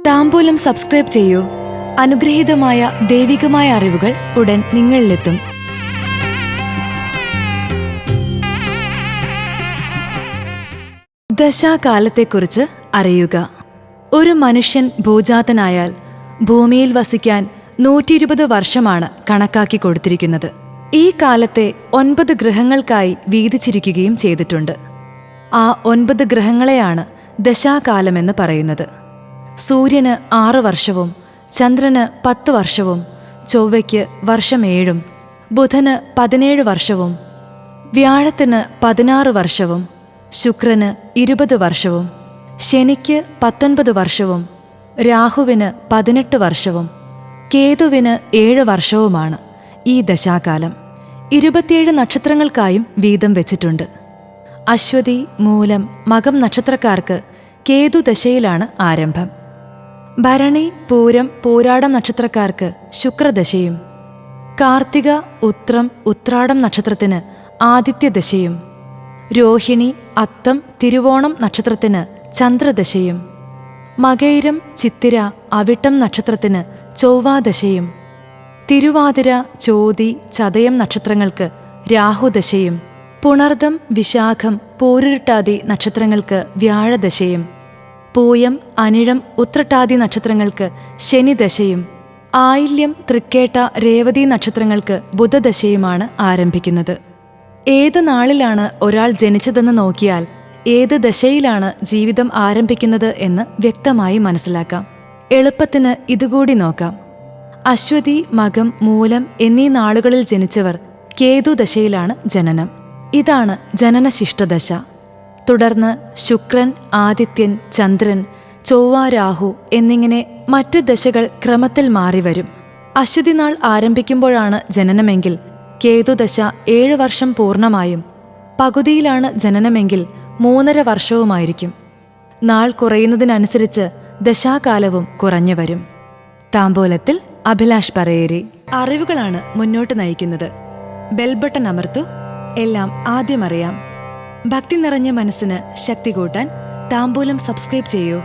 താംബൂലം subscribe ചെയ്യൂ. അനുഗ്രഹീതമായ ദൈവികമായ അറിവുകൾ ഉടൻ നിങ്ങളിലെത്തും. ദശാകാലത്തെക്കുറിച്ച് അറിയുക. ഒരു മനുഷ്യൻ ഭൂജാതനായാൽ ഭൂമിയിൽ വസിക്കാൻ 120 വർഷമാണ് കണക്കാക്കി കൊടുത്തിരിക്കുന്നത്. ഈ കാലത്തെ 9 ഗ്രഹങ്ങൾക്കായി വീതിച്ചിരിക്കുകയും ചെയ്തിട്ടുണ്ട്. ആ 9 ഗ്രഹങ്ങളെയാണ് ദശാകാലമെന്ന് പറയുന്നത്. സൂര്യന് 6 വർഷവും ചന്ദ്രന് 10 വർഷവും ചൊവ്വയ്ക്ക് വർഷം 7, ബുധന് 17 വർഷവും വ്യാഴത്തിന് 16 വർഷവും ശുക്രന് 20 വർഷവും ശനിക്ക് 19 വർഷവും രാഹുവിന് 18 വർഷവും കേതുവിന് 7 വർഷവുമാണ് ഈ ദശാകാലം. 27 നക്ഷത്രങ്ങൾക്കായും വീതം വെച്ചിട്ടുണ്ട്. അശ്വതി, മൂലം, മകം നക്ഷത്രക്കാർക്ക് കേതുദശയിലാണ് ആരംഭം. ഭരണി, പൂരം, പൂരാടം നക്ഷത്രക്കാർക്ക് ശുക്രദശയും, കാർത്തിക, ഉത്രം, ഉത്രാടം നക്ഷത്രത്തിന് ആദിത്യദശയും, രോഹിണി, അത്തം, തിരുവോണം നക്ഷത്രത്തിന് ചന്ദ്രദശയും, മകയിരം, ചിത്തിര, അവിട്ടം നക്ഷത്രത്തിന് ചൊവ്വാദശയും, തിരുവാതിര, ചോതി, ചതയം നക്ഷത്രങ്ങൾക്ക് രാഹുദശയും, പുണർദം, വിശാഖം, പൂരുരുട്ടാതി നക്ഷത്രങ്ങൾക്ക് വ്യാഴദശയും, പൂയം, അനിഴം, ഉത്രട്ടാതി നക്ഷത്രങ്ങൾക്ക് ശനിദശയും, ആയില്യം, തൃക്കേട്ട, രേവതി നക്ഷത്രങ്ങൾക്ക് ബുധദശയുമാണ് ആരംഭിക്കുന്നത്. ഏത് നാളിലാണ് ഒരാൾ ജനിച്ചതെന്ന് നോക്കിയാൽ ഏത് ദശയിലാണ് ജീവിതം ആരംഭിക്കുന്നത് എന്ന് വ്യക്തമായി മനസ്സിലാക്കാം. എളുപ്പത്തിന് ഇതുകൂടി നോക്കാം. അശ്വതി, മകം, മൂലം എന്നീ നാളുകളിൽ ജനിച്ചവർ കേതുദശയിലാണ് ജനനം. ഇതാണ് ജനനശിഷ്ടദശ. തുടർന്ന് ശുക്രൻ, ആദിത്യൻ, ചന്ദ്രൻ, ചൊവ്വ, രാഹു എന്നിങ്ങനെ മറ്റു ദശകൾ ക്രമത്തിൽ മാറിവരും. അശ്വതി നാൾ ആരംഭിക്കുമ്പോഴാണ് ജനനമെങ്കിൽ കേതുദശ 7 വർഷം പൂർണ്ണമായും, പകുതിയിലാണ് ജനനമെങ്കിൽ 3.5 വർഷവുമായിരിക്കും. നാൾ കുറയുന്നതിനനുസരിച്ച് ദശാകാലവും കുറഞ്ഞു വരും. താംബൂലത്തിൽ അഭിലാഷ് പറയേരി. അറിവുകളാണ് മുന്നോട്ട് നയിക്കുന്നത്. ബെൽബട്ടൺ അമർത്തു. എല്ലാം ആദ്യം അറിയാം. ഭക്തി നിറഞ്ഞ മനസ്സിന് ശക്തി കൂട്ടാൻ താംബൂലം സബ്സ്ക്രൈബ് ചെയ്യൂ.